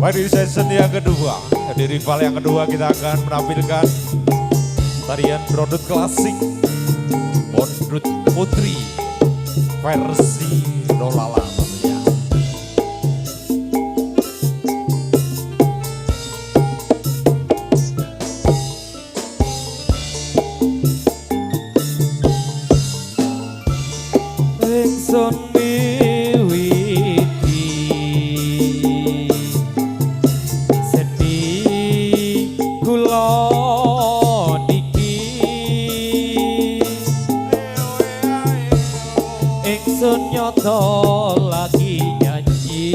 Di season yang kedua, di rival yang kedua kita akan menampilkan tarian Brodut klasik Brodut Putri versi Dolala tentunya. Ingsun nyoto lagi nyanyi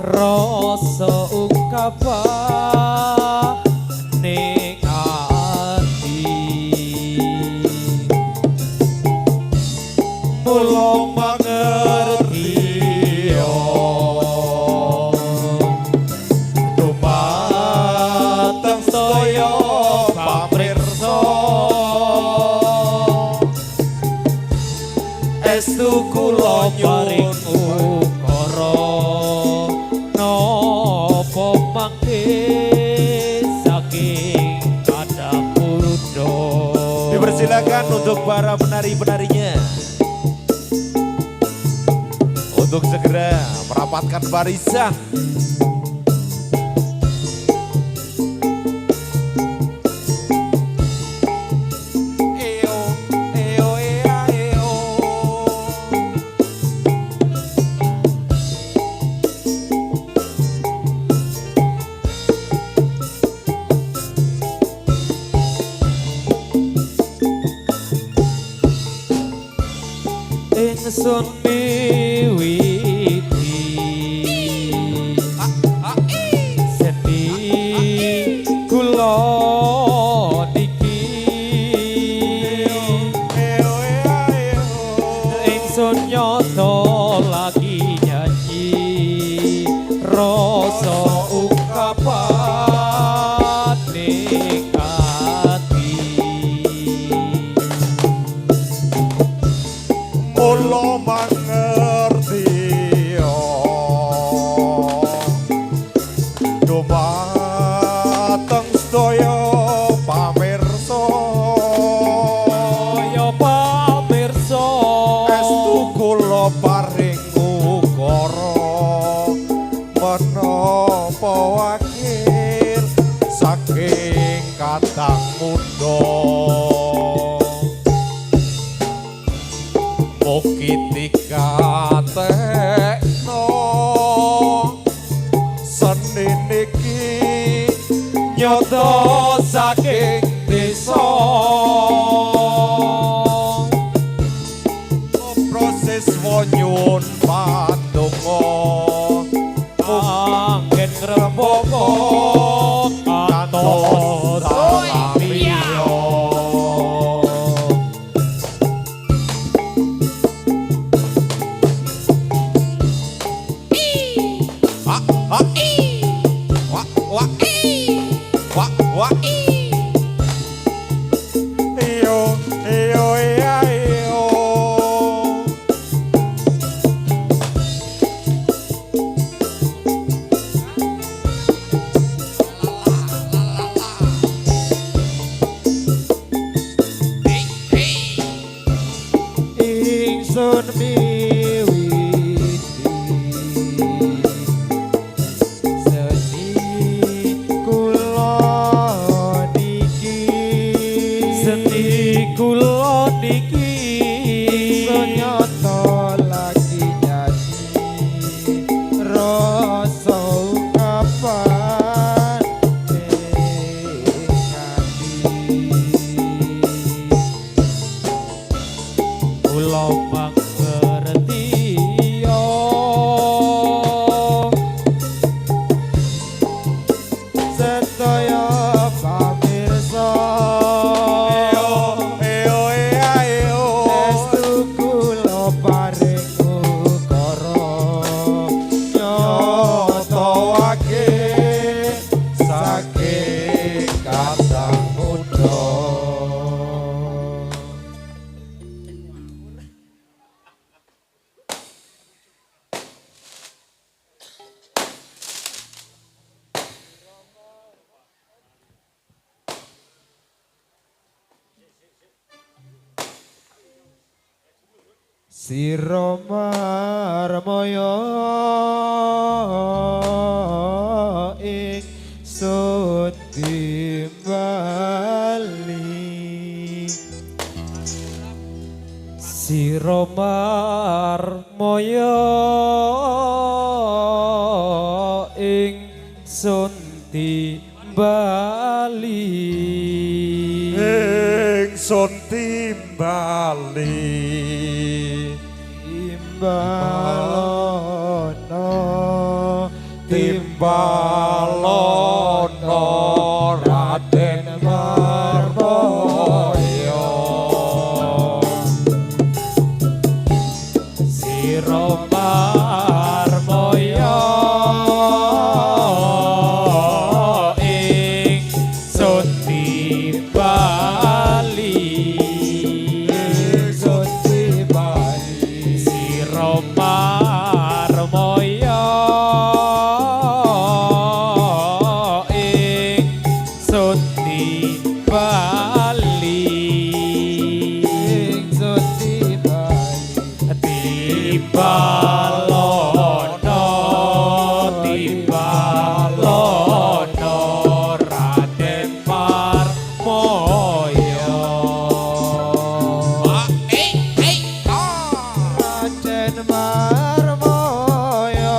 rasa ungkapane ati mula mangerti dumateng sedaya pamirsa estu kula paring ukara napa mangke saking kathah putra. Dipersilakan untuk para penari-penarinya untuk segera merapatkan barisan. Ingsun miwiti sedih kula niki ingsun nyoto lagi nyanyi rasa ungkapane ati mula mangerti dumateng sedaya pamirsa estu kula paring ukara menapa wakil saking katang mudha Kitika tekno seni niki nyoto saking desa proses wonyun pandonga anggen ngrembaka katos salamiya ingsun miwiti Sira marmaya ingsun timbali Sira marmaya ingsun timbali ingsun timbali timbalono Raden Marmaya Sira marmaya ingsun timbali Sira marmaya ingsun timbali timbalono Raden Marmaya Raden Marmaya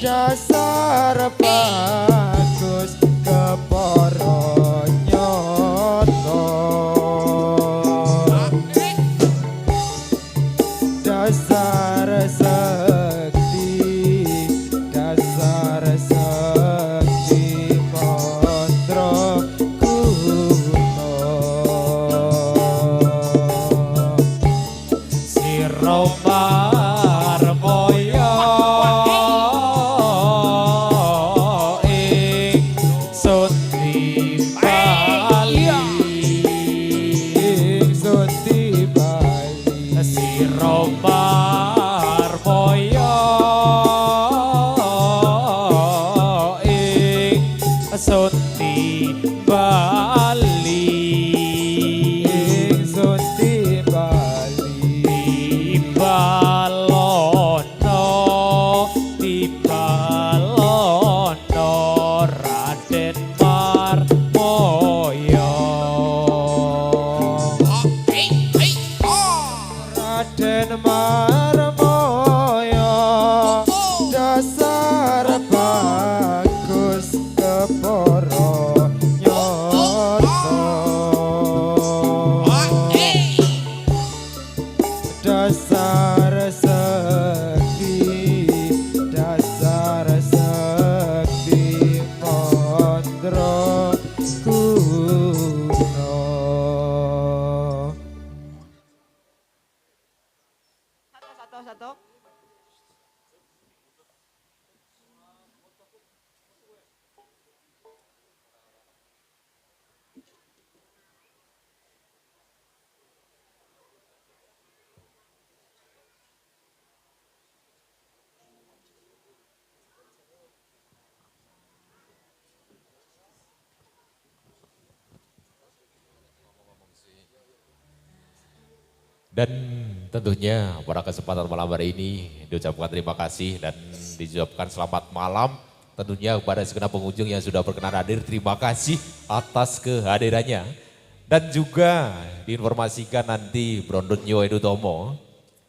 dasar bagus kepara nyoto dasar sakti mantra kuno Sira marmaya ingsun timbali Sira marmaya ingsun timbali timbalono Raden Marmaya Raden Marmaya dasar bagus kepara nyoto dasar sakti mantra kuno satu. Dan tentunya pada kesempatan malam hari ini diucapkan terima kasih dan diucapkan selamat malam tentunya kepada segenap pengunjung yang sudah berkenan hadir. Terima kasih atas kehadirannya. Dan juga diinformasikan nanti Brondut Nyo Edu Tomo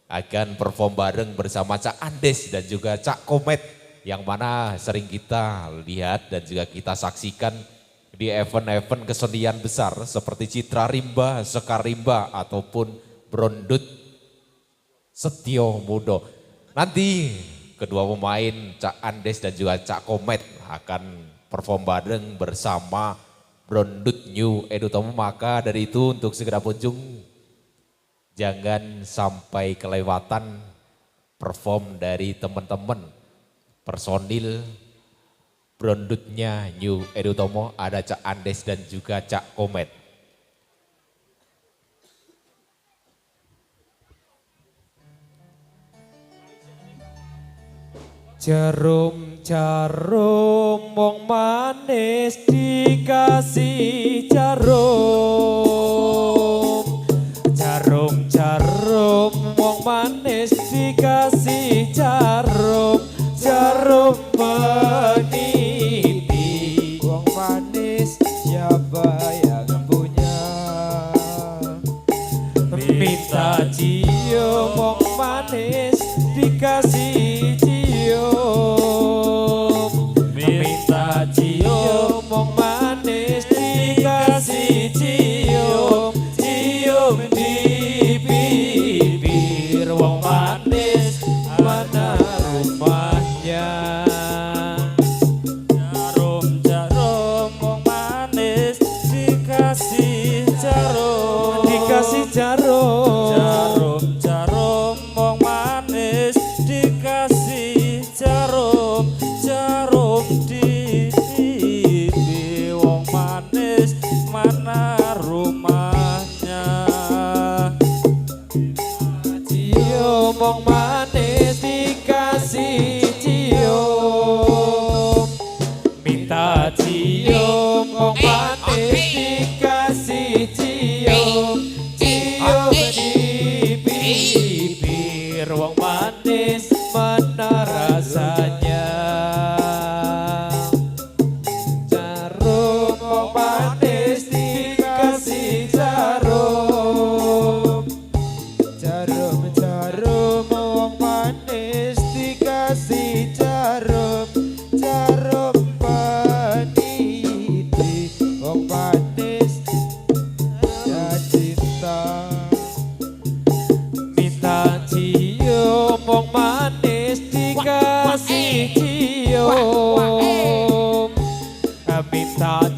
akan perform bareng bersama Cak Andes dan juga Cak Komet yang mana sering kita lihat dan juga kita saksikan di event-event kesenian besar seperti Citra Rimba, Sekar Rimba ataupun Brondut Setio Mudo. Nanti kedua pemain Cak Andes dan juga Cak Komet akan perform bareng bersama Brondut New Edu Tomo. Maka dari itu untuk segera kunjung jangan sampai kelewatan perform dari teman-teman personil Brondutnya New Edu Tomo. Ada Cak Andes dan juga Cak Komet. Jarum wong manis dikasih jarum wong manis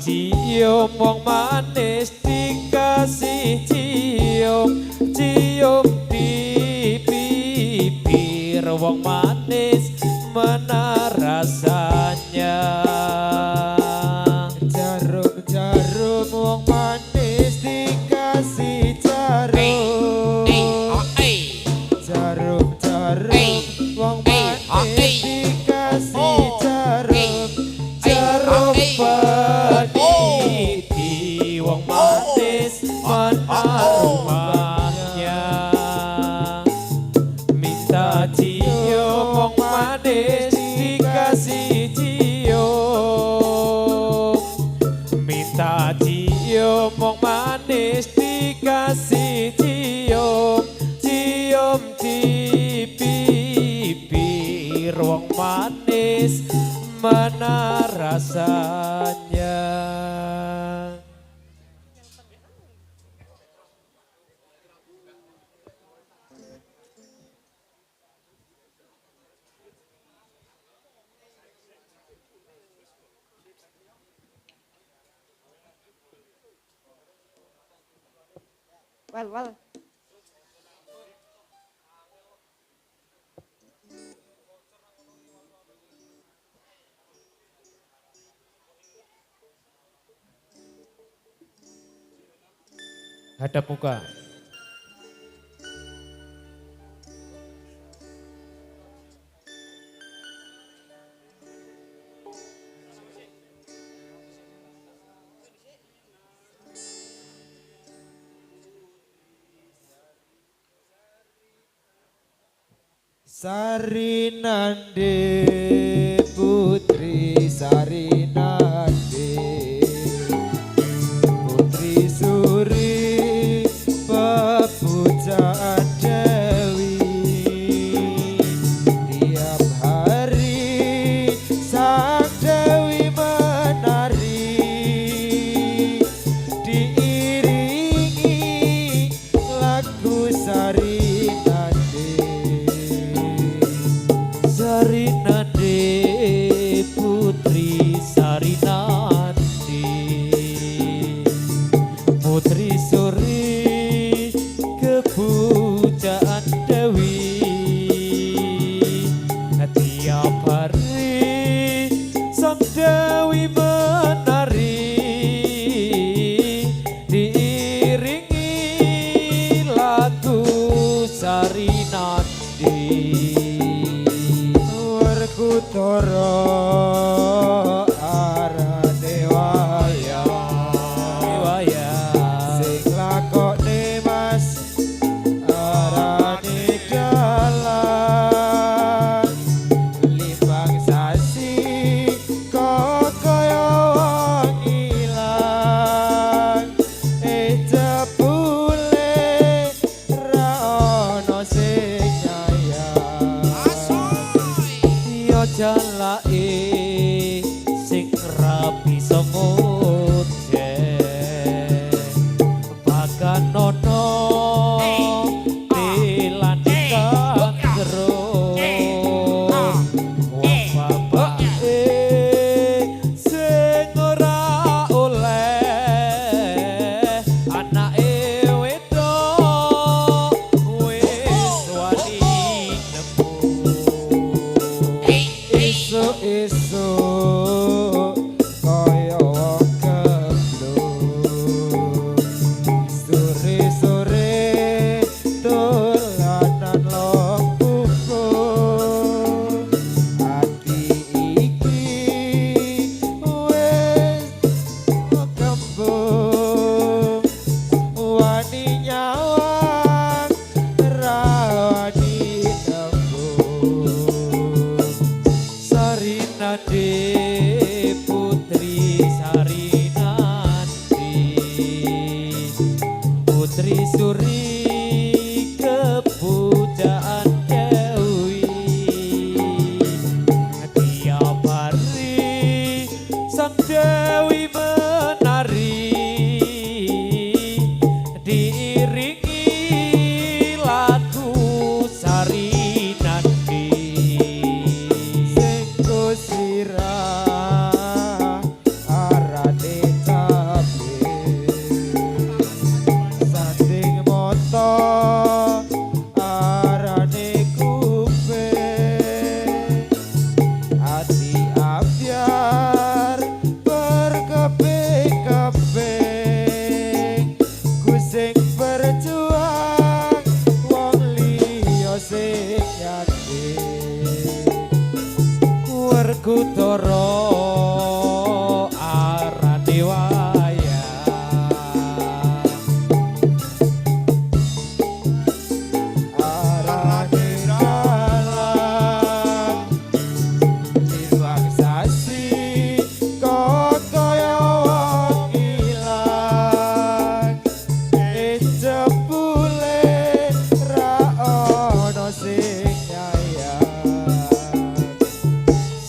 cium wong manis dikasih cium cium di bibir wong manis mana rasanya Jarum-jarum wong manis dikasih jarum Jarum-jarum wong manis dikasih jarum Jarum peniti wong manis mana rumahnya minta cium wong manis dikasih cium minta cium wong manis dikasih cium cium di bibir wong manis mana rasanya. Well. Hadap muka. Sarinande putri Sarinande putri suri pepujaan Dewi tiap hari sang Dewi menari diiringi lagu Sarinande Sarinande putri Sarinande putri suri kepujaan Dewi tiap hari sang Dewi menari diiringi lagu Sarinande Kutoro arane waya sing lakone mas arane dalan limbang sasi kok kaya wong ilang jebule ra ono sing nyayang jalake sing rapi songote bagan nono dilani kandro wong bapake sing ora oleh anake wedok wis wani nemu esuk kaya wong gemblung sore-sore dolanan long pukul ati iki wis kembung wani nyawang rawani tembung Sarinande putri Sarinande putri suri kepujaan Dewi tiap hari sang Dewi menari diiringi lagu Sarinande sira Werkudara arane wayang arane dalan ilang sasi kok kaya wong ilang jebule ra ono sing nyayang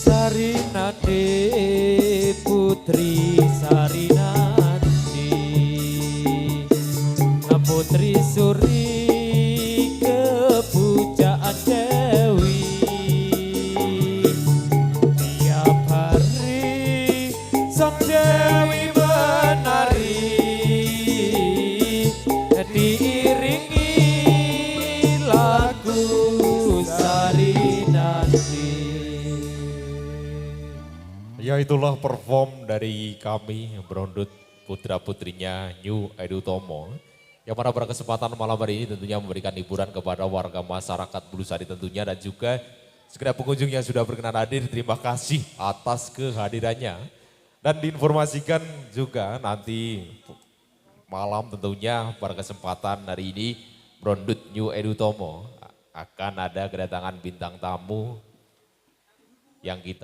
Sarinate putri Sarinati Putri Suri kepujaan Dewi Tiap hari sang Dewi menari diiringi lagu Sarinati. Ya itulah perform dari kami Brondut putra-putrinya New Edutomo. Yang mana pada kesempatan malam hari ini tentunya memberikan hiburan kepada warga masyarakat Bulusari tentunya dan juga segenap pengunjung yang sudah berkenan hadir. Terima kasih atas kehadirannya. Dan diinformasikan juga nanti malam tentunya pada kesempatan hari ini Brondut New Edutomo akan ada kedatangan bintang tamu yang kita